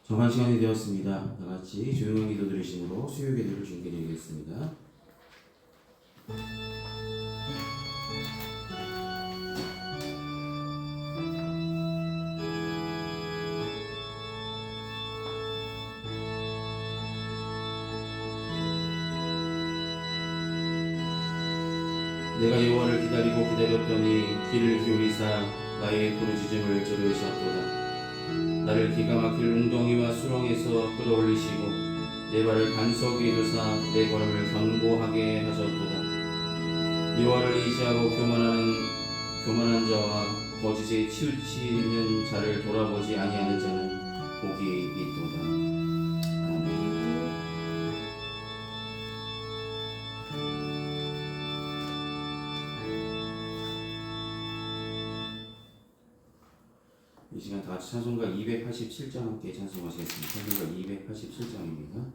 정한 시간이 되었습니다. 다 같이 조용한 기도 드리심으로 수요 기도를 주님께 드리겠습니다. 내가 여호와를 기다리고 기다렸더니 귀를 기울이사 나의 부르짖음을 들으셨도다. 나를 기가 막힐 웅덩이와 수렁에서 끌어올리시고 내 발을 반석 위에 두사 내 걸음을 견고하게 하셨도다. 여호와를 의지하고 교만한 자와 거짓에 치우치는 자를 돌아보지 아니하는 자는 복이 있도다. 아멘. 이 시간 다 같이 찬송가 287장 함께 찬송하시겠습니다. 찬송가 287장입니다.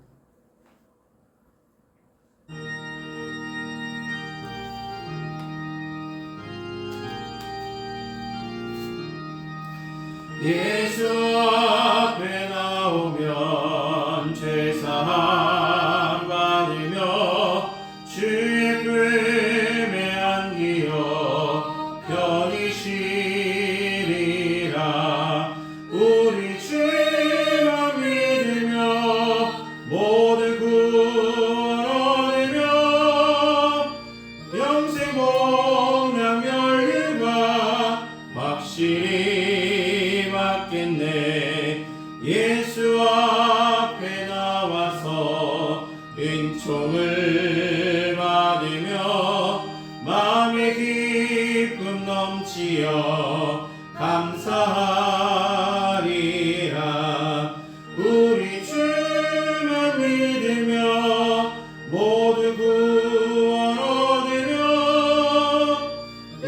예수 앞에 나오면 죄사함 받으며 주의 품에 안기어 편히 쉬리라. 우리 주만 믿으며 모두 구원 얻으며 영생 복락 멸류관 확실히 받겠네. 예수 앞에 나와서 은총을 받으며 마음의 기쁨 넘치어 감사하리라. 우리 주만 믿으며 모두 구원 얻으며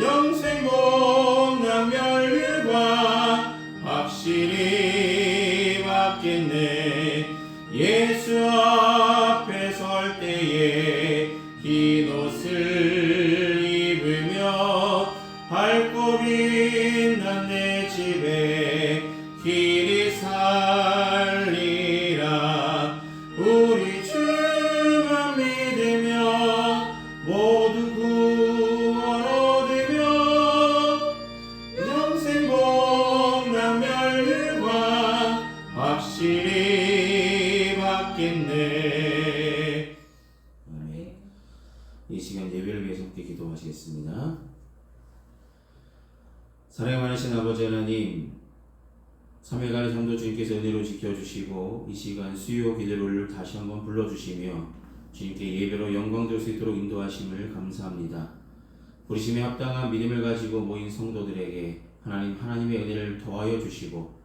영생 복락 멸류관 확실히 받겠네. 예수 앞에 설 때에 흰 옷을 입으며 밝고 빛난 내 집에 길이 살리라. 우리 주만 믿으며 모두 구원 얻으며 영생 복락 멸류관 확실히 받겠네. 아멘. 이 시간 예배를 위해서 함께 기도하시겠습니다. 사랑에 많으신 아버지 하나님, 3일간의 삶도 주님께서 은혜로 지켜주시고 이 시간 수요 기도를 다시 한번 불러주시며 주님께 예배로 영광 될 수 있도록 인도하심을 감사합니다. 부르심에 합당한 믿음을 가지고 모인 성도들에게 하나님의 은혜를 더하여 주시고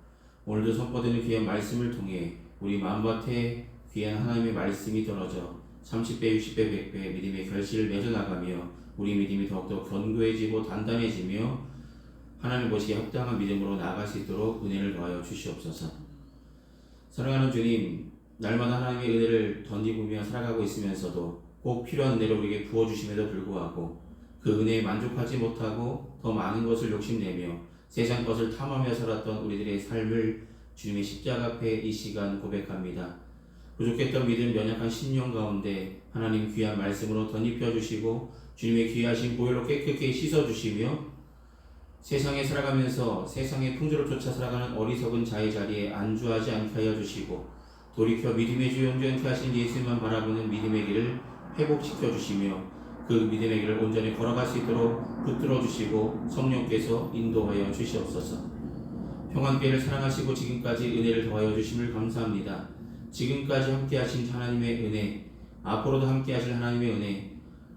오늘도 선포되는 귀한 말씀을 통해 우리 마음밭에 귀한 하나님의 말씀이 떨어져 30배, 60배, 100배 믿음의 결실을 맺어나가며 우리 믿음이 더욱더 견고해지고 단단해지며 하나님 보시기에 합당한 믿음으로 나아갈 수 있도록 은혜를 더하여 주시옵소서. 사랑하는 주님, 날마다 하나님의 은혜를 던지며 살아가고 있으면서도 꼭 필요한 은혜를 우리에게 부어주심에도 불구하고 그 은혜에 만족하지 못하고 더 많은 것을 욕심내며 세상 것을 탐하며 살았던 우리들의 삶을 주님의 십자가 앞에 이 시간 고백합니다. 부족했던 믿음, 연약한 신령 가운데 하나님 귀한 말씀으로 덧입혀 주시고 주님의 귀하신 보혈로 깨끗하게 씻어주시며 세상에 살아가면서 세상의 풍조를 쫓아 살아가는 어리석은 자의 자리에 안주하지 않게 하여 주시고 돌이켜 믿음의 주 영전케 하신 예수님만 바라보는 믿음의 길을 회복시켜 주시며 그 믿음의 길을 온전히 걸어갈 수 있도록 붙들어 주시고 성령께서 인도하여 주시옵소서. 평안교회를 사랑하시고 지금까지 은혜를 더하여 주심을 감사합니다. 지금까지 함께 하신 하나님의 은혜, 앞으로도 함께 하실 하나님의 은혜,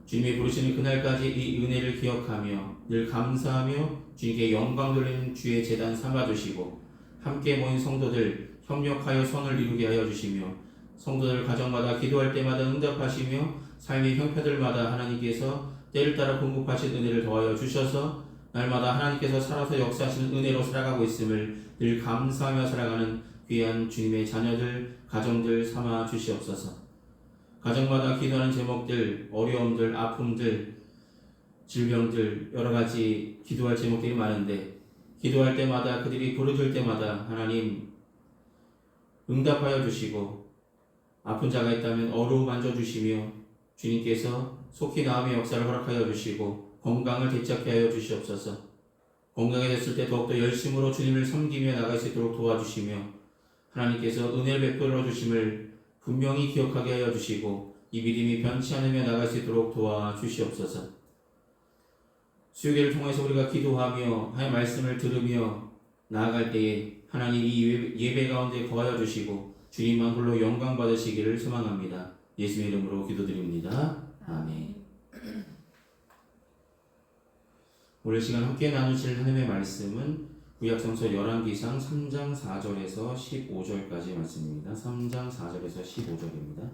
주님이 부르시는 그날까지 이 은혜를 기억하며 늘 감사하며 주님께 영광 돌리는 주의 제단 삼아주시고 함께 모인 성도들 협력하여 선을 이루게 하여 주시며 성도들 가정마다 기도할 때마다 응답하시며 삶의 형편들마다 하나님께서 때를 따라 공급하신 은혜를 더하여 주셔서 날마다 하나님께서 살아서 역사하시는 은혜로 살아가고 있음을 늘 감사하며 살아가는 귀한 주님의 자녀들, 가정들 삼아 주시옵소서. 가정마다 기도하는 제목들, 어려움들, 아픔들, 질병들, 여러 가지 기도할 제목들이 많은데 기도할 때마다 그들이 부르짖을 때마다 하나님 응답하여 주시고 아픈 자가 있다면 어루만져 주시며 주님께서 속히 나음의 역사를 허락하여 주시고 건강을 되찾게 하여 주시옵소서. 건강해졌을 때 더욱더 열심으로 주님을 섬기며 나갈 수 있도록 도와주시며 하나님께서 은혜를 베풀어 주심을 분명히 기억하게 하여 주시고 이 믿음이 변치 않으며 나갈 수 있도록 도와주시옵소서. 수요일을 통해서 우리가 기도하며 하나님의 말씀을 들으며 나아갈 때에 하나님 이 예배 가운데 거하여 주시고 주님만 홀로 영광 받으시기를 소망합니다. 예수의 이름으로 기도드립니다. 아멘. 오늘 시간 함께 나누실 하나님의 말씀은 구약성서 열왕기상 3장 4절에서 15절까지 말씀입니다. 3장 4절에서 15절입니다.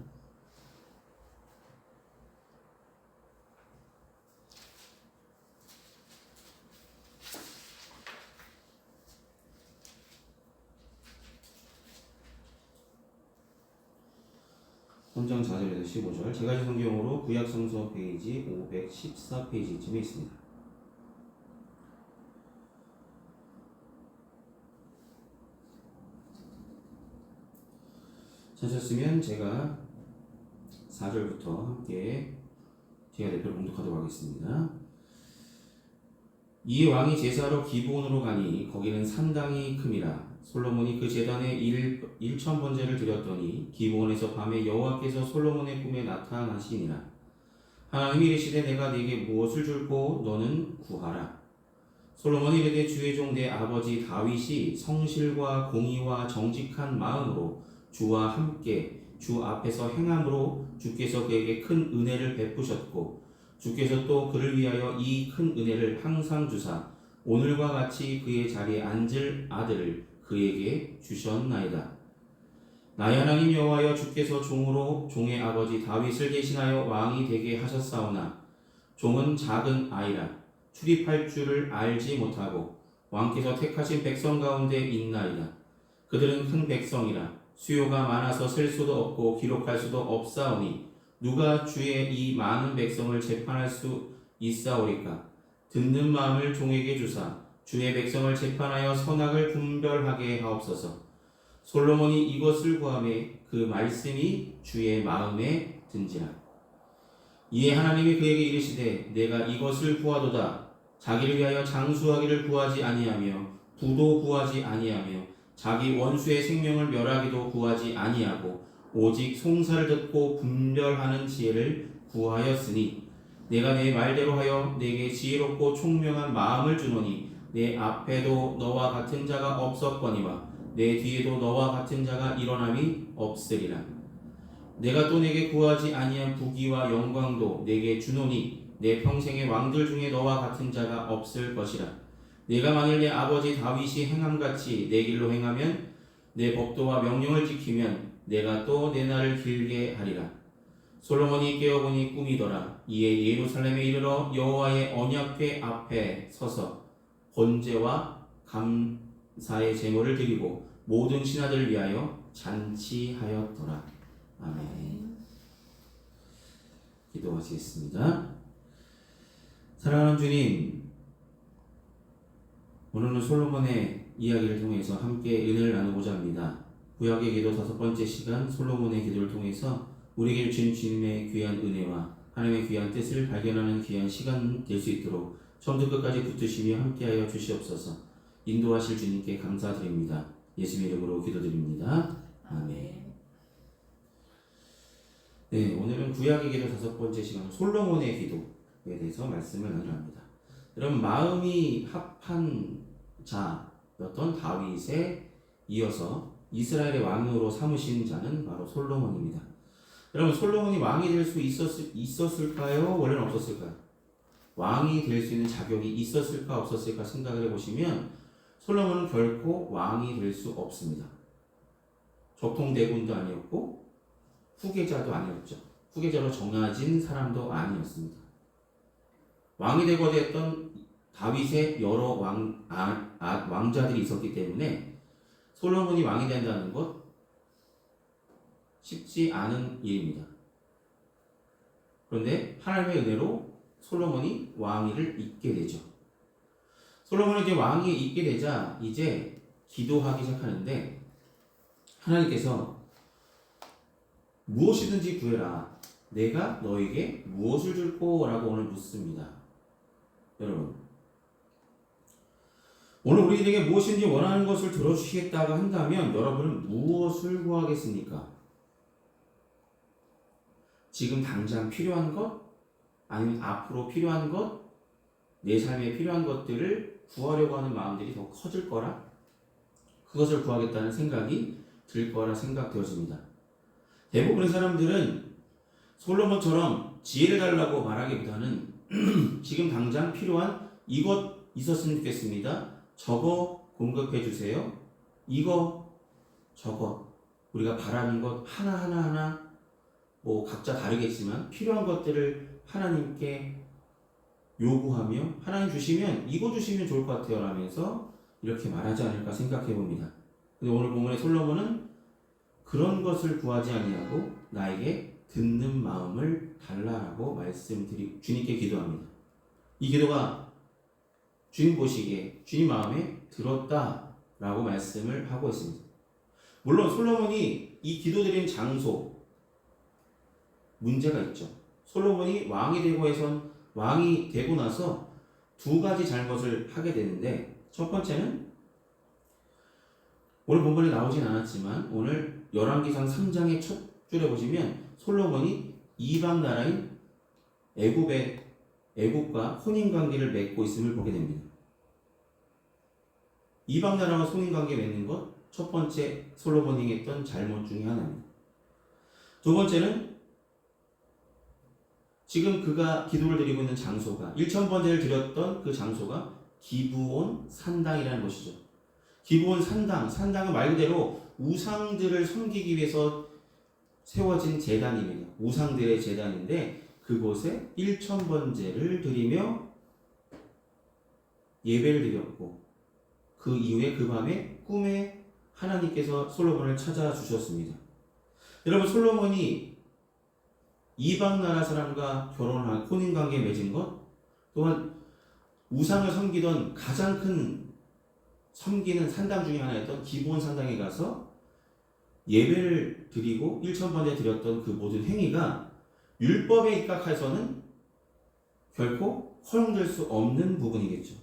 삼장 4절에서 15절 제가지 성경으로 구약성서 페이지 514페이지쯤에 있습니다. 찾았으면 제가 4절부터 함께 제가 대표로 봉독하도록 하겠습니다. 이 왕이 제사하러 기브온으로 가니 거기는 산당이 큼이라. 솔로몬이 그 제단에 1,000번제를 드렸더니 기브온에서 밤에 여호와께서 솔로몬의 꿈에 나타나시니라. 하나님이 이르시되 내가 네게 무엇을 줄고 너는 구하라. 솔로몬이 이르되 주의 종 내 아버지 다윗이 성실과 공의와 정직한 마음으로 주와 함께 주 앞에서 행함으로 주께서 그에게 큰 은혜를 베푸셨고 주께서 또 그를 위하여 이 큰 은혜를 항상 주사 오늘과 같이 그의 자리에 앉을 아들을 그에게 주셨나이다. 나의 하나님 여호와여 주께서 종으로 종의 아버지 다윗을 대신하여 왕이 되게 하셨사오나 종은 작은 아이라 출입할 줄을 알지 못하고 왕께서 택하신 백성 가운데 있나이다. 그들은 큰 백성이라 수요가 많아서 셀 수도 없고 기록할 수도 없사오니 누가 주의 이 많은 백성을 재판할 수 있사오리까? 듣는 마음을 종에게 주사 주의 백성을 재판하여 선악을 분별하게 하옵소서. 솔로몬이 이것을 구하매 그 말씀이 주의 마음에 든지라. 이에 하나님이 그에게 이르시되 내가 이것을 구하도다. 자기를 위하여 장수하기를 구하지 아니하며 부도 구하지 아니하며 자기 원수의 생명을 멸하기도 구하지 아니하고 오직 송사를 듣고 분별하는 지혜를 구하였으니 내가 내 말대로 하여 내게 지혜롭고 총명한 마음을 주노니 내 앞에도 너와 같은 자가 없었거니와 내 뒤에도 너와 같은 자가 일어남이 없으리라. 내가 또 내게 구하지 아니한 부귀와 영광도 내게 주노니 내 평생의 왕들 중에 너와 같은 자가 없을 것이라. 내가 만일 내 아버지 다윗이 행함같이 내 길로 행하면 내 법도와 명령을 지키면 내가 또 내 날을 길게 하리라. 솔로몬이 깨어보니 꿈이더라. 이에 예루살렘에 이르러 여호와의 언약궤 앞에 서서 번제와 감사의 제물을 드리고 모든 신하들을 위하여 잔치하였더라. 아멘. 기도하시겠습니다. 사랑하는 주님, 오늘은 솔로몬의 이야기를 통해서 함께 은혜를 나누고자 합니다. 구약의 기도 5번째 시간 솔로몬의 기도를 통해서 우리에게 주신 주님의 귀한 은혜와 하나님의 귀한 뜻을 발견하는 귀한 시간 될 수 있도록 처음부터 끝까지 붙드시며 함께하여 주시옵소서. 인도하실 주님께 감사드립니다. 예수님의 이름으로 기도드립니다. 아멘. 네, 오늘은 구약의 기도 5번째 시간 솔로몬의 기도에 대해서 말씀을 나누려 합니다. 여러분, 마음이 합한 자였던 다윗에 이어서 이스라엘의 왕으로 삼으신 자는 바로 솔로몬입니다. 여러분, 솔로몬이 왕이 될 수 있었을까요? 원래는 없었을까요? 왕이 될 수 있는 자격이 있었을까 없었을까 생각을 해보시면 솔로몬은 결코 왕이 될 수 없습니다. 적통대군도 아니었고 후계자도 아니었죠. 후계자로 정해진 사람도 아니었습니다. 왕이 되고 됐던 다윗의 여러 왕자들이 있었기 때문에 솔로몬이 왕이 된다는 것 쉽지 않은 일입니다. 그런데 하나님의 은혜로 솔로몬이 왕위를 잇게 되죠. 솔로몬이 이제 왕위에 잇게 되자 이제 기도하기 시작하는데 하나님께서 무엇이든지 구해라. 내가 너에게 무엇을 줄 거라고 오늘 묻습니다. 여러분, 오늘 우리들에게 무엇인지 원하는 것을 들어주시겠다고 한다면 여러분은 무엇을 구하겠습니까? 지금 당장 필요한 것? 아니면 앞으로 필요한 것? 내 삶에 필요한 것들을 구하려고 하는 마음들이 더 커질 거라? 그것을 구하겠다는 생각이 들 거라 생각되어집니다. 대부분의 사람들은 솔로몬처럼 지혜를 달라고 말하기보다는 지금 당장 필요한 이것 있었으면 좋겠습니다. 저거 공급해 주세요. 이거 저거 우리가 바라는 것 하나하나 뭐 각자 다르겠지만 필요한 것들을 하나님께 요구하며 하나님 주시면 이거 주시면 좋을 것 같아요 라면서 이렇게 말하지 않을까 생각해 봅니다. 근데 오늘 본문의 솔로몬은 그런 것을 구하지 아니하고 나에게 듣는 마음을 달라라고 주님께 기도합니다. 이 기도가 주님 보시기에 주님 마음에 들었다라고 말씀을 하고 있습니다. 물론 솔로몬이 이 기도드린 장소 문제가 있죠. 솔로몬이 왕이 되고 나서 두 가지 잘못을 하게 되는데 첫 번째는 오늘 본문에 나오진 않았지만 오늘 열왕기상 3장의 첫 줄에 보시면 솔로몬이 이방 나라인 애굽과 혼인관계를 맺고 있음을 보게 됩니다. 이방 나라와 혼인관계 맺는 것 첫 번째 솔로몬이 했던 잘못 중에 하나입니다. 두 번째는 지금 그가 기도를 드리고 있는 장소가 1000번째를 드렸던 그 장소가 기브온 산당이라는 것이죠. 기브온 산당은 말 그대로 우상들을 섬기기 위해서 세워진 제단입니다. 우상들의 제단인데 그곳에 1000번째를 드리며 예배를 드렸고 그 이후에 그 밤에 꿈에 하나님께서 솔로몬을 찾아주셨습니다. 여러분 솔로몬이 이방 나라 사람과 결혼한 혼인관계에 맺은 것 또한 우상을 섬기던 가장 큰 섬기는 산당 중에 하나였던 기브온 산당에 가서 예배를 드리고 1000번에 드렸던 그 모든 행위가 율법에 입각해서는 결코 허용될 수 없는 부분이겠죠.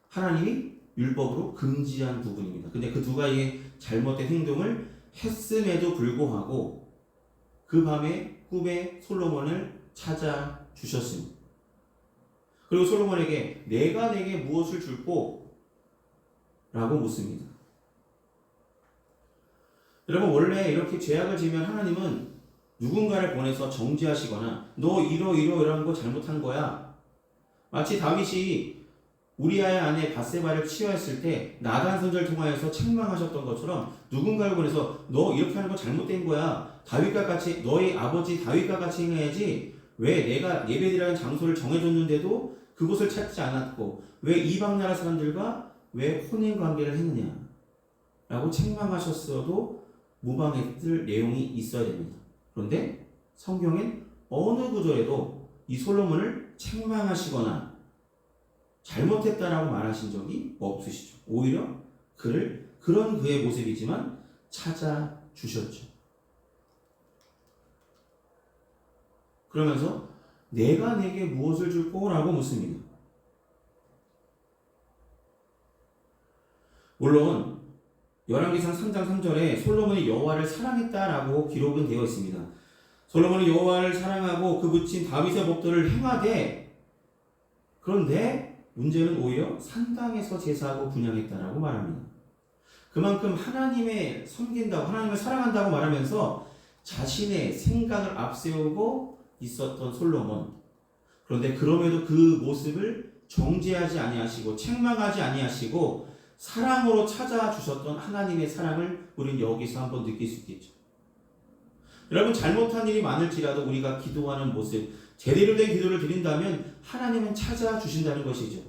하나님이 율법으로 금지한 부분입니다. 근데 그 두 가지의 잘못된 행동을 했음에도 불구하고 그 밤에 꿈에 솔로몬을 찾아주셨습니다. 그리고 솔로몬에게 내가 내게 무엇을 줄꼬? 라고 묻습니다. 여러분 원래 이렇게 죄악을 지으면 하나님은 누군가를 보내서 정죄하시거나 너 이러한 거 잘못한 거야. 마치 다윗이 우리아의 아내 밧세바를 치유했을 때 나단 선지자를 통하여서 책망하셨던 것처럼 누군가를 보내서 너 이렇게 하는 거 잘못된 거야. 다윗과 같이 너의 아버지 다윗과 같이 행해야지. 왜 내가 예배드리라는 장소를 정해줬는데도 그곳을 찾지 않았고 왜 이방 나라 사람들과 왜 혼인 관계를 했느냐 라고 책망하셨어도 무방했을 내용이 있어야 됩니다. 그런데 성경엔 어느 구절에도 이 솔로몬을 책망하시거나 잘못했다라고 말하신 적이 없으시죠. 오히려 그런 그의 모습이지만 찾아주셨죠. 그러면서 내가 내게 무엇을 줄 거라고 묻습니다. 물론 열왕기상 3장 3절에 솔로몬이 여호와를 사랑했다라고 기록은 되어 있습니다. 솔로몬이 여호와를 사랑하고 그 붙인 다윗의 법도를 행하되 그런데 문제는 오히려 산당에서 제사하고 분향했다라고 말합니다. 그만큼 하나님을 섬긴다고 하나님을 사랑한다고 말하면서 자신의 생각을 앞세우고 있었던 솔로몬. 그런데 그럼에도 그 모습을 정죄하지 아니하시고 책망하지 아니하시고 사랑으로 찾아주셨던 하나님의 사랑을 우리는 여기서 한번 느낄 수 있겠죠. 여러분 잘못한 일이 많을지라도 우리가 기도하는 모습 제대로 된 기도를 드린다면 하나님은 찾아주신다는 것이죠.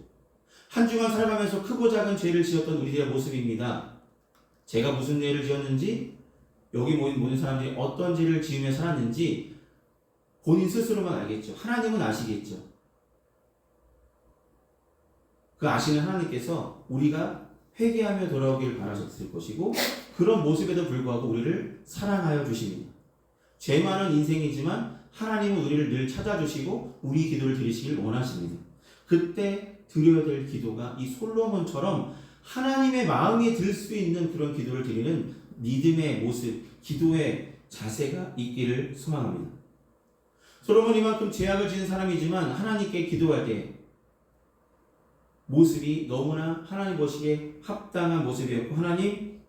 한 주간 살아가면서 크고 작은 죄를 지었던 우리들의 모습입니다. 제가 무슨 죄를 지었는지 여기 모인 모든 사람들이 어떤 죄를 지으며 살았는지 본인 스스로만 알겠죠. 하나님은 아시겠죠. 그 아시는 하나님께서 우리가 회개하며 돌아오기를 바라셨을 것이고 그런 모습에도 불구하고 우리를 사랑하여 주십니다. 죄 많은 인생이지만 하나님은 우리를 늘 찾아주시고 우리 기도를 들으시길 원하십니다. 그때 드려야 될 기도가 이 솔로몬처럼 하나님의 마음에 들 수 있는 그런 기도를 드리는 믿음의 모습, 기도의 자세가 있기를 소망합니다. 솔로몬 이만큼 죄악을 지은 사람이지만 하나님께 기도할 때 모습이 너무나 하나님 보시기에 합당한 모습이었고 하나님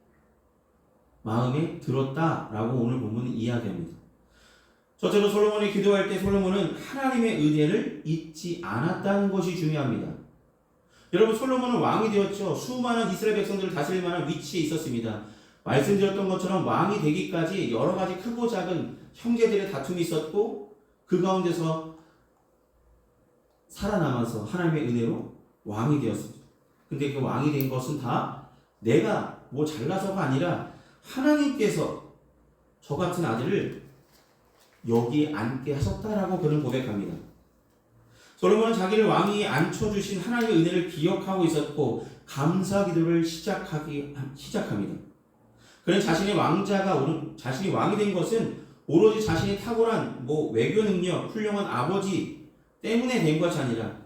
마음에 들었다라고 오늘 본문은 이야기합니다. 첫째로 솔로몬이 기도할 때 솔로몬은 하나님의 은혜를 잊지 않았다는 것이 중요합니다. 여러분, 솔로몬은 왕이 되었죠. 수많은 이스라엘 백성들을 다스릴 만한 위치에 있었습니다. 말씀드렸던 것처럼 왕이 되기까지 여러 가지 크고 작은 형제들의 다툼이 있었고 그 가운데서 살아남아서 하나님의 은혜로 왕이 되었습니다. 근데 그 왕이 된 것은 다 내가 뭐 잘나서가 아니라 하나님께서 저 같은 아들을 여기에 앉게 하셨다라고 그는 고백합니다. 솔로몬은 자기를 왕위에 앉혀주신 하나님의 은혜를 기억하고 있었고 감사 기도를 시작합니다. 그는 자신이 왕이 된 것은 오로지 자신이 탁월한 외교 능력, 훌륭한 아버지 때문에 된 것이 아니라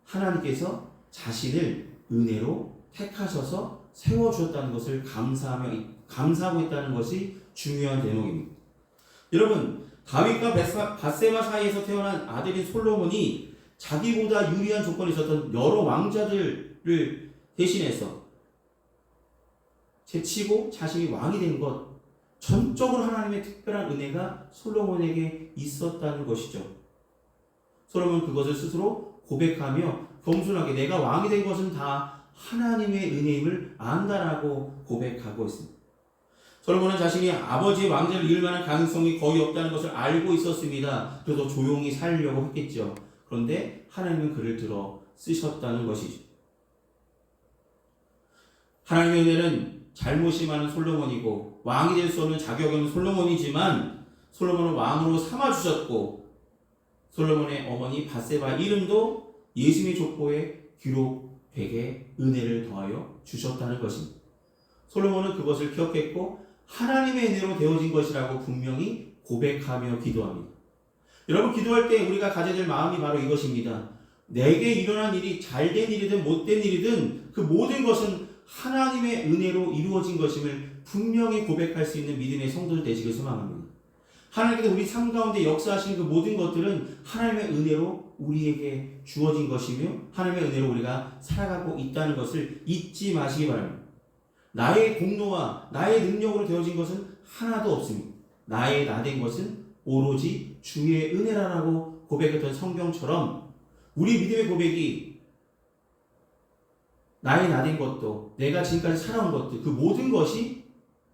하나님께서 자신을 은혜로 택하셔서 세워주셨다는 것을 감사하고 있다는 것이 중요한 대목입니다. 여러분, 다윗과 밧세바 사이에서 태어난 아들인 솔로몬이 자기보다 유리한 조건이 있었던 여러 왕자들을 대신해서 제치고 자신이 왕이 된 것, 전적으로 하나님의 특별한 은혜가 솔로몬에게 있었다는 것이죠. 솔로몬은 그것을 스스로 고백하며 겸손하게 내가 왕이 된 것은 다 하나님의 은혜임을 안다라고 고백하고 있습니다. 솔로몬은 자신이 아버지의 왕자를 이을 만한 가능성이 거의 없다는 것을 알고 있었습니다. 그래서 조용히 살려고 했겠죠. 그런데 하나님은 그를 들어 쓰셨다는 것이죠. 하나님의 은혜는 잘못이 많은 솔로몬이고 왕이 될 수 없는 자격이 없는 솔로몬이지만 솔로몬을 왕으로 삼아주셨고 솔로몬의 어머니 밧세바 이름도 예수님의 족보에 기록되게 은혜를 더하여 주셨다는 것입니다. 솔로몬은 그것을 기억했고 하나님의 은혜로 되어진 것이라고 분명히 고백하며 기도합니다. 여러분, 기도할 때 우리가 가져야 될 마음이 바로 이것입니다. 내게 일어난 일이 잘된 일이든 못된 일이든 그 모든 것은 하나님의 은혜로 이루어진 것임을 분명히 고백할 수 있는 믿음의 성도들 되시길 소망합니다. 하나님께서 우리 삶 가운데 역사하시는 그 모든 것들은 하나님의 은혜로 우리에게 주어진 것이며 하나님의 은혜로 우리가 살아가고 있다는 것을 잊지 마시기 바랍니다. 나의 공로와 나의 능력으로 되어진 것은 하나도 없습니다. 나의 나된 것은 오로지 주의 은혜라고 고백했던 성경처럼 우리 믿음의 고백이 나의 나된 것도 내가 지금까지 살아온 것도 그 모든 것이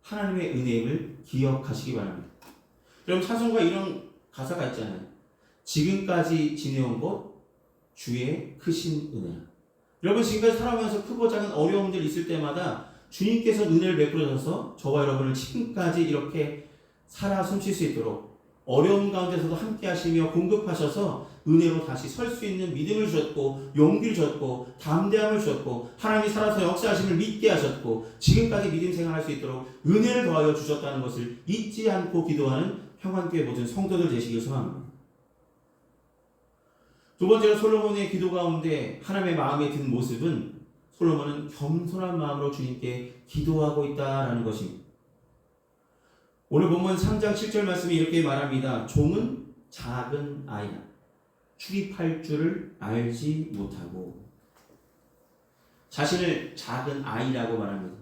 하나님의 은혜임을 기억하시기 바랍니다. 여러분, 찬송가 이런 가사가 있잖아요. 지금까지 지내온 것 주의 크신 은혜라. 여러분, 지금까지 살아오면서 크고 작은 어려움들 있을 때마다 주님께서 은혜를 베풀어 주셔서 저와 여러분을 지금까지 이렇게 살아 숨쉴 수 있도록 어려움 가운데서도 함께 하시며 공급하셔서 은혜로 다시 설 수 있는 믿음을 주셨고 용기를 주셨고 담대함을 주셨고 하나님이 살아서 역사하심을 믿게 하셨고 지금까지 믿음 생활할 수 있도록 은혜를 더하여 주셨다는 것을 잊지 않고 기도하는 평안교회 모든 성도들 되시길 소망합니다. 두 번째로 솔로몬의 기도 가운데 하나님의 마음에 든 모습은 솔로몬은 겸손한 마음으로 주님께 기도하고 있다라는 것입니다. 오늘 본문 3장 7절 말씀이 이렇게 말합니다. 종은 작은 아이라 출입할 줄을 알지 못하고 자신을 작은 아이라고 말합니다.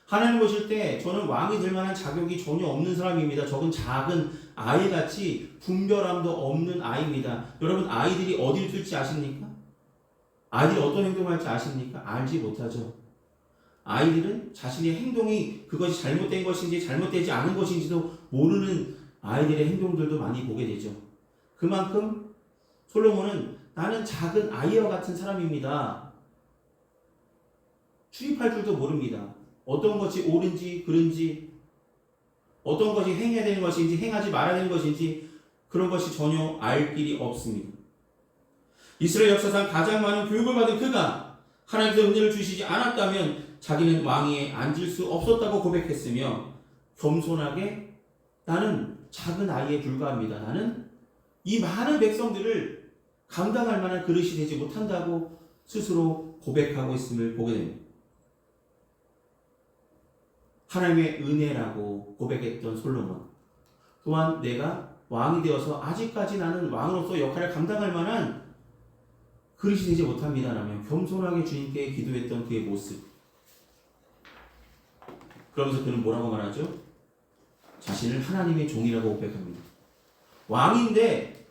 하나님 보실 때 저는 왕이 될 만한 자격이 전혀 없는 사람입니다. 저건 작은 아이같이 분별함도 없는 아이입니다. 여러분, 아이들이 어디를 둘지 아십니까? 아이들이 어떤 행동을 할지 아십니까? 알지 못하죠. 아이들은 자신의 행동이 그것이 잘못된 것인지 잘못되지 않은 것인지도 모르는 아이들의 행동들도 많이 보게 되죠. 그만큼 솔로몬은 나는 작은 아이와 같은 사람입니다. 출입할 줄도 모릅니다. 어떤 것이 옳은지 그른지 어떤 것이 행해야 되는 것인지 행하지 말아야 되는 것인지 그런 것이 전혀 알 길이 없습니다. 이스라엘 역사상 가장 많은 교육을 받은 그가 하나님께서 은혜를 주시지 않았다면 자기는 왕위에 앉을 수 없었다고 고백했으며 겸손하게 나는 작은 아이에 불과합니다. 나는 이 많은 백성들을 감당할 만한 그릇이 되지 못한다고 스스로 고백하고 있음을 보게 됩니다. 하나님의 은혜라고 고백했던 솔로몬 또한 내가 왕이 되어서 아직까지 나는 왕으로서 역할을 감당할 만한 그릇이 되지 못합니다라며 겸손하게 주님께 기도했던 그의 모습. 그러면서 그는 뭐라고 말하죠? 자신을 하나님의 종이라고 고백합니다. 왕인데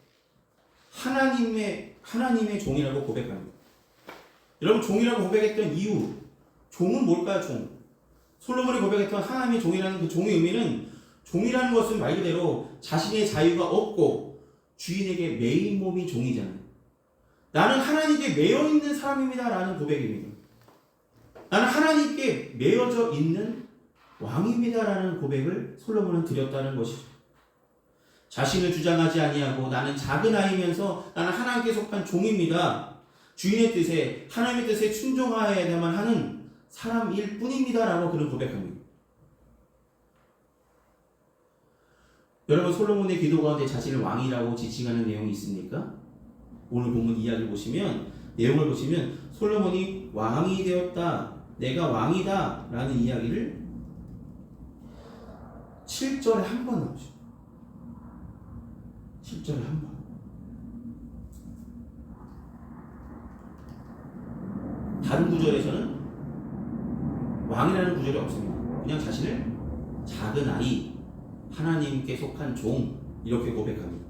하나님의 종이라고 고백합니다. 여러분, 종이라고 고백했던 이유, 종은 뭘까요? 종. 솔로몬이 고백했던 하나님의 종이라는 그 종의 의미는, 종이라는 것은 말 그대로 자신의 자유가 없고 주인에게 매인 몸이 종이잖아요. 나는 하나님께 매여 있는 사람입니다 라는 고백입니다. 나는 하나님께 매여져 있는 왕입니다 라는 고백을 솔로몬은 드렸다는 것이죠. 자신을 주장하지 아니하고 나는 작은 아이면서 나는 하나님께 속한 종입니다. 주인의 뜻에, 하나님의 뜻에 순종하여야만 하는 사람일 뿐입니다 라고 그는 고백합니다. 여러분, 솔로몬의 기도 가운데 자신을 왕이라고 지칭하는 내용이 있습니까? 오늘 본문 이야기를 보시면, 내용을 보시면 솔로몬이 왕이 되었다, 내가 왕이다 라는 이야기를 7절에 한 번 나오죠. 7절에 한 번. 다른 구절에서는 왕이라는 구절이 없습니다. 그냥 자신을 작은 아이, 하나님께 속한 종, 이렇게 고백합니다.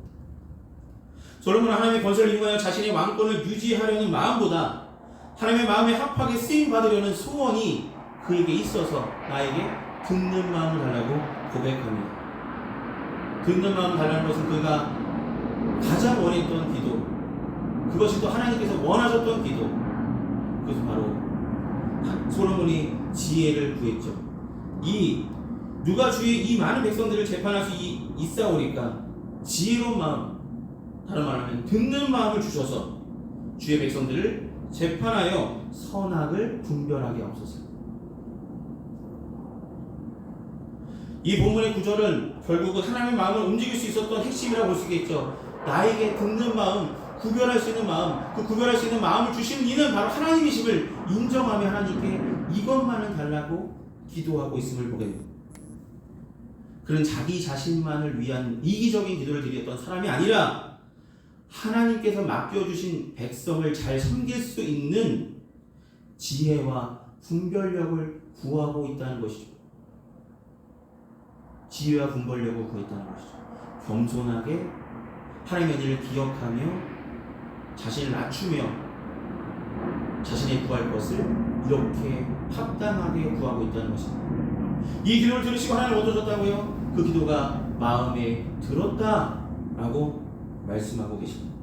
솔로몬은 하나님의 권세를 이용하여 자신의 왕권을 유지하려는 마음보다 하나님의 마음에 합하게 쓰임받으려는 소원이 그에게 있어서 나에게 듣는 마음을 달라고 고백합니다. 듣는 마음을 달라는 것은 그가 가장 원했던 기도, 그것이 또 하나님께서 원하셨던 기도, 그것은 바로 솔로몬이 지혜를 구했죠. 누가 주의 이 많은 백성들을 재판할 수 있사오리까? 지혜로운 마음, 다른 말하면 듣는 마음을 주셔서 주의 백성들을 재판하여 선악을 분별하게 하옵소서. 이 본문의 구절은 결국은 하나님의 마음을 움직일 수 있었던 핵심이라고 볼 수 있겠죠. 나에게 듣는 마음, 구별할 수 있는 마음, 그 구별할 수 있는 마음을 주시는 이는 바로 하나님이심을 인정하며 하나님께 이것만은 달라고 기도하고 있음을 보게 됩니다. 그는 자기 자신만을 위한 이기적인 기도를 드렸던 사람이 아니라 하나님께서 맡겨주신 백성을 잘 섬길 수 있는 지혜와 분별력을 구하고 있다는 것이죠. 지혜와 분별력을 구했다는 것이죠. 겸손하게 하나님의 은혜를 기억하며 자신을 낮추며 자신의 구할 것을 이렇게 합당하게 구하고 있다는 것입니다. 이 기도를 들으시고 하나님 어떠셨다고요? 그 기도가 마음에 들었다라고 말씀하고 계십니다.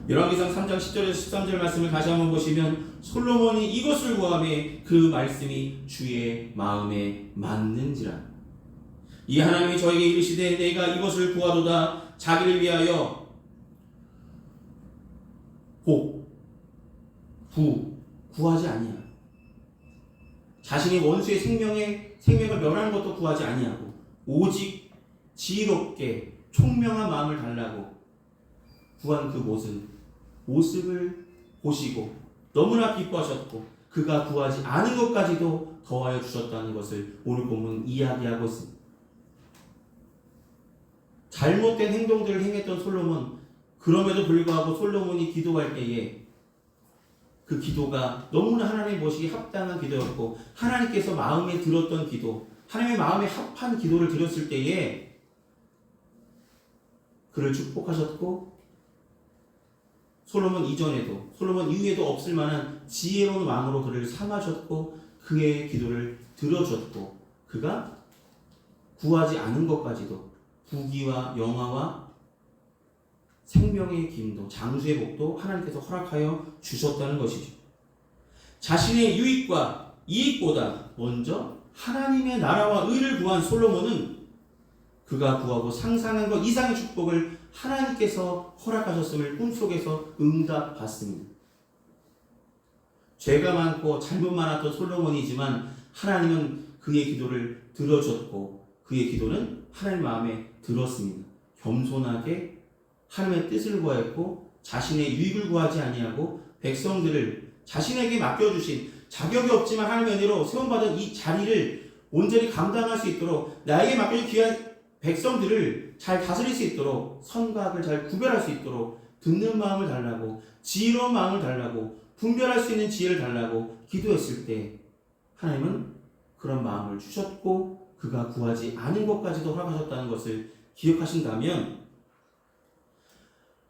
열왕기상 3장 10절에서 13절 말씀을 다시 한번 보시면 솔로몬이 이것을 구하며 그 말씀이 주의 마음에 맞는지라. 이 하나님이 저에게 이르시되 내가 이것을 구하도다. 자기를 위하여 구하지 아니하고 자신의 원수의 생명을 멸하는 것도 구하지 아니하고 오직 지혜롭게 총명한 마음을 달라고 구한 그 모습을 보시고 너무나 기뻐하셨고 그가 구하지 않은 것까지도 더하여 주셨다는 것을 오늘 본문 이야기하고 있습니다. 잘못된 행동들을 행했던 솔로몬, 그럼에도 불구하고 솔로몬이 기도할 때에 그 기도가 너무나 하나님 보시기에 합당한 기도였고 하나님께서 마음에 들었던 기도, 하나님의 마음에 합한 기도를 드렸을 때에 그를 축복하셨고 솔로몬 이전에도 솔로몬 이후에도 없을 만한 지혜로운 왕으로 그를 삼으셨고 그의 기도를 들어주셨고 그가 구하지 않은 것까지도 부귀와 영화와 생명의 기임도 장수의 복도 하나님께서 허락하여 주셨다는 것이죠. 자신의 유익과 이익보다 먼저 하나님의 나라와 의를 구한 솔로몬은 그가 구하고 상상한 것 이상의 축복을 하나님께서 허락하셨음을 꿈속에서 응답받습니다. 죄가 많고 잘못 많았던 솔로몬이지만 하나님은 그의 기도를 들어줬고 그의 기도는 하나님 마음에 들었습니다. 겸손하게 하나님의 뜻을 구하였고 자신의 유익을 구하지 아니하고 백성들을 자신에게 맡겨주신 자격이 없지만 하나님의 은혜로 세움받은 이 자리를 온전히 감당할 수 있도록 나에게 맡겨진 귀한 백성들을 잘 다스릴 수 있도록 선과 악을 잘 구별할 수 있도록 듣는 마음을 달라고 지혜로운 마음을 달라고 분별할 수 있는 지혜를 달라고 기도했을 때 하나님은 그런 마음을 주셨고 그가 구하지 않은 것까지도 허락하셨다는 것을 기억하신다면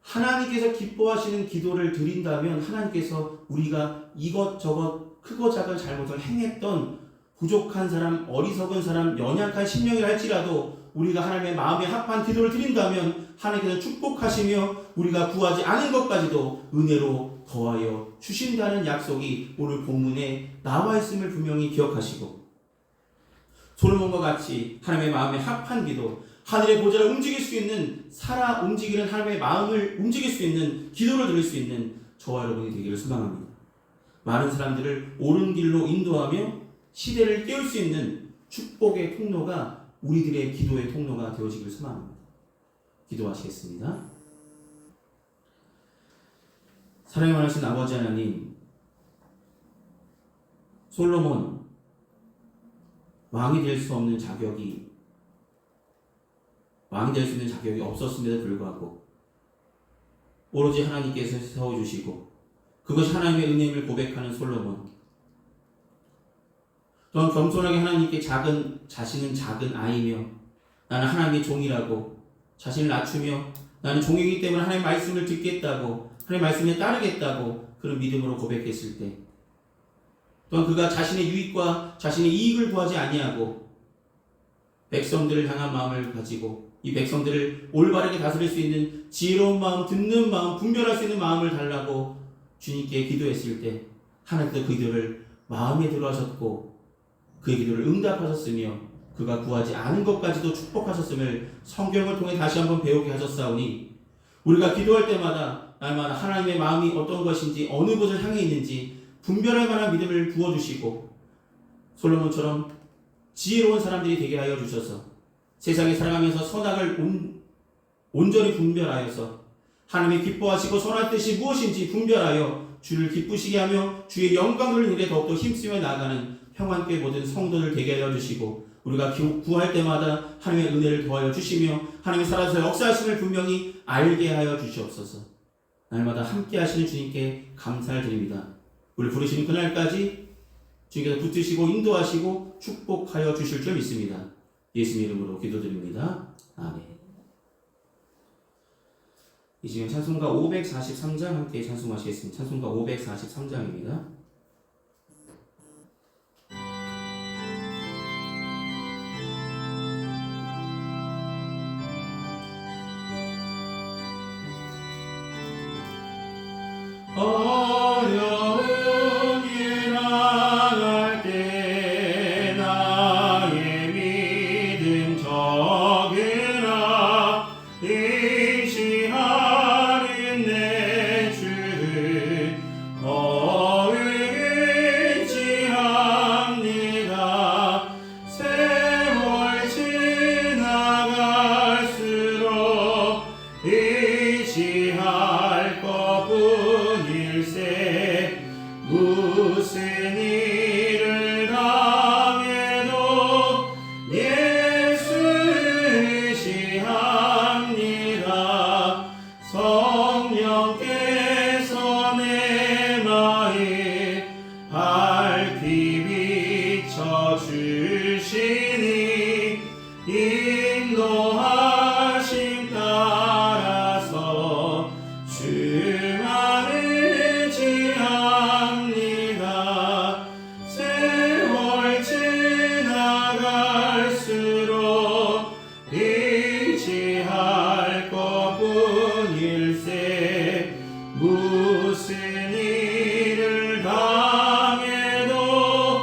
하나님께서 기뻐하시는 기도를 드린다면 하나님께서 우리가 이것저것 크고 작은 잘못을 행했던 부족한 사람, 어리석은 사람, 연약한 심령이라 할지라도 우리가 하나님의 마음에 합한 기도를 드린다면 하나님께서 축복하시며 우리가 구하지 않은 것까지도 은혜로 더하여 주신다는 약속이 오늘 본문에 나와 있음을 분명히 기억하시고 솔로몬과 같이 하나님의 마음에 합한 기도, 하늘의 보좌를 움직일 수 있는 살아 움직이는 하나님의 마음을 움직일 수 있는 기도를 드릴 수 있는 저와 여러분이 되기를 소망합니다. 많은 사람들을 옳은 길로 인도하며 시대를 깨울 수 있는 축복의 통로가 우리들의 기도의 통로가 되어지기를 소망합니다. 기도하시겠습니다. 사랑이 많으신 아버지 하나님, 솔로몬 왕이 될 수 없는 자격이 왕이 될 수 있는 자격이 없었음에도 불구하고 오로지 하나님께서 세워주시고 그것이 하나님의 은혜임을 고백하는 솔로몬, 또한 겸손하게 하나님께 자신은 작은 아이며 나는 하나님의 종이라고 자신을 낮추며 나는 종이기 때문에 하나님의 말씀을 듣겠다고 하나님의 말씀에 따르겠다고 그런 믿음으로 고백했을 때, 또한 그가 자신의 유익과 자신의 이익을 구하지 아니하고 백성들을 향한 마음을 가지고 이 백성들을 올바르게 다스릴 수 있는 지혜로운 마음, 듣는 마음, 분별할 수 있는 마음을 달라고 주님께 기도했을 때 하나님께서 그 기도를 마음에 들어하셨고 그의 기도를 응답하셨으며 그가 구하지 않은 것까지도 축복하셨음을 성경을 통해 다시 한번 배우게 하셨사오니 우리가 기도할 때마다 날마다 하나님의 마음이 어떤 것인지 어느 곳을 향해 있는지 분별할 만한 믿음을 부어주시고 솔로몬처럼 지혜로운 사람들이 되게 하여 주셔서 세상에 살아가면서 선악을 온전히 분별하여서 하나님이 기뻐하시고 선할 뜻이 무엇인지 분별하여 주를 기쁘시게 하며 주의 영광을 일에 더욱더 힘쓰며 나아가는 평안교회 모든 성도들 되게 하여 주시고 우리가 구할 때마다 하나님의 은혜를 더하여 주시며 하나님의 살아서 역사하심을 분명히 알게 하여 주시옵소서. 날마다 함께 하시는 주님께 감사를 드립니다. 우리 부르시는 그날까지 주님께서 붙드시고 인도하시고 축복하여 주실 줄 믿습니다. 예수님 이름으로 기도드립니다. 아멘. 이 시간 찬송가 543장 함께 찬송하시겠습니다. 찬송가 543장입니다. 어려운 길 나갈 때 나의 믿음 적으나 의지하는 내 주를 더욱 의지합니다. 세월 지나갈수록 의지할 것뿐일세. 무슨 일을 당해도 예수 의지합니다. 성령께서 내 마음에 밝히 비춰주시니 인도하심 따라서 주만 의지합니다. 세월 지나갈수록 의지할 것뿐일세. 무슨 일을 당해도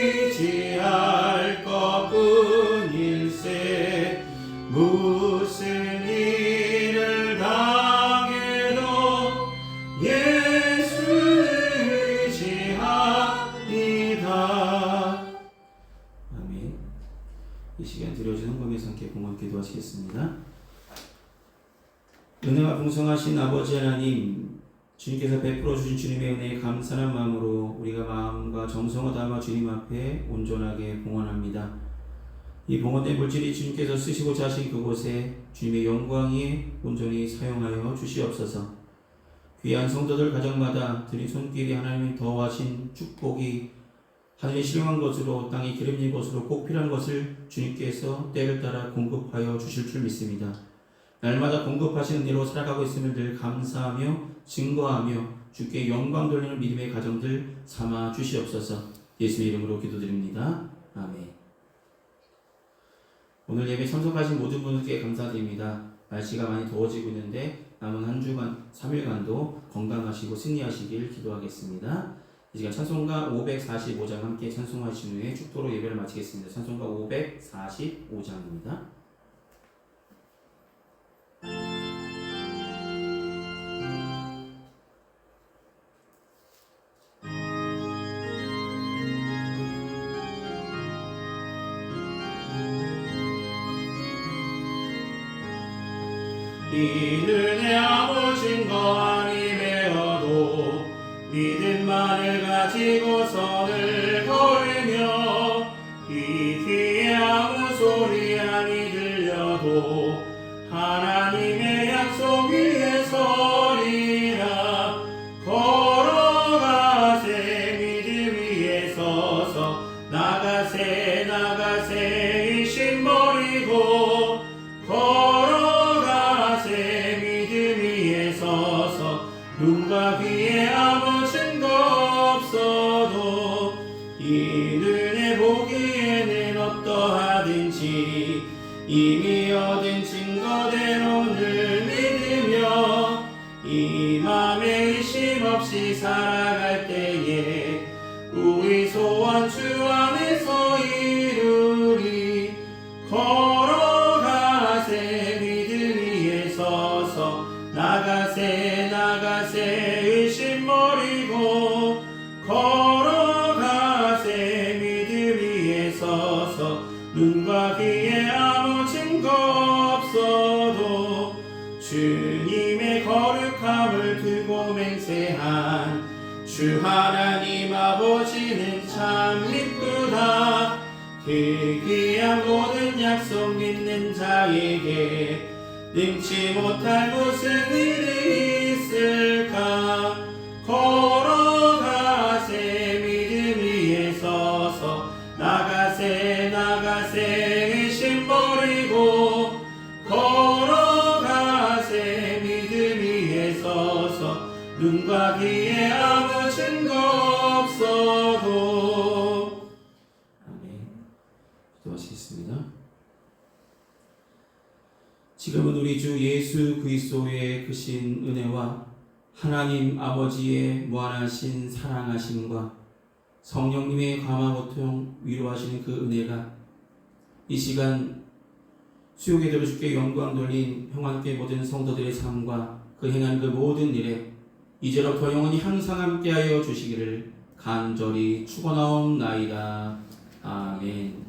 의지할 것뿐일세. 무슨 일을 당해도 예수 의지합니다. 아멘. 이 시간 드려진 헌금에서 함께 공헌 기도하시겠습니다. 은혜가 풍성하신 아버지 하나님, 주님께서 베풀어 주신 주님의 은혜에 감사한 마음으로 우리가 마음과 정성을 담아 주님 앞에 온전하게 봉헌합니다. 이 봉헌된 물질이 주님께서 쓰시고자 하신 그곳에 주님의 영광이 온전히 사용하여 주시옵소서. 귀한 성도들 가정마다 드린 손길이 하나님의 더하신 축복이 하늘이 실용한 것으로 땅이 기름진 것으로 꼭 필요한 것을 주님께서 때를 따라 공급하여 주실 줄 믿습니다. 날마다 공급하시는 은혜로 살아가고 있음을 늘 감사하며 증거하며 주께 영광 돌리는 믿음의 가정들 삼아 주시옵소서. 예수의 이름으로 기도드립니다. 아멘. 오늘 예배 참석하신 모든 분들께 감사드립니다. 날씨가 많이 더워지고 있는데 남은 한 주간 3일간도 건강하시고 승리하시길 기도하겠습니다. 이 시간 찬송가 545장 함께 찬송하신 후에 축도로 예배를 마치겠습니다. 찬송가 545장입니다. 이 눈에 아무 증거 아니매어도 믿음만을 가지고 선을 걸으며 이 귀에 아무 소리 아니 들려도 하나님의 약속 위에 서리라. 걸어가세 믿음 위에 서서 나가세 나가세 이신 버리고 눈과 귀에 아무 증거 없어도 이 눈에 보기에는 어떠하든지 이미 얻은 증거대로 늘 믿으며 이 맘에 의심 없이 살아갈 때에 우리 소원 주 안에서 이루리. 걸어가세 믿음 위에 서서 나가세 나가세 의심 버리고 걸어가세 믿음 위에 서서 눈과 귀에 아무 증거 없어도 주님의 거룩함을 두고 맹세한 주 하나님 아버지는 참 이쁘다. 그 귀한 모든 약속 믿는 자에게 능치 못할 무슨 일이 있을까. 걸어가세 믿음 위에 서서 나가세 나가세 의심 버리고 걸어가세 믿음 위에 서서 눈과 귀에 아무 증거 없어도. 아멘. 기도하시겠습니다. 지금은 우리 주 예수 그리스도의 크신 은혜와 하나님 아버지의 무한하신 사랑하심과 성령님의 감화고통 위로하시는 그 은혜가 이 시간 수요에 들어 주께 영광 돌린 형한께 모든 성도들의 삶과 그 행한 그 모든 일에 이제로부터 영원히 항상 함께하여 주시기를 간절히 축원하옵나이다. 아멘.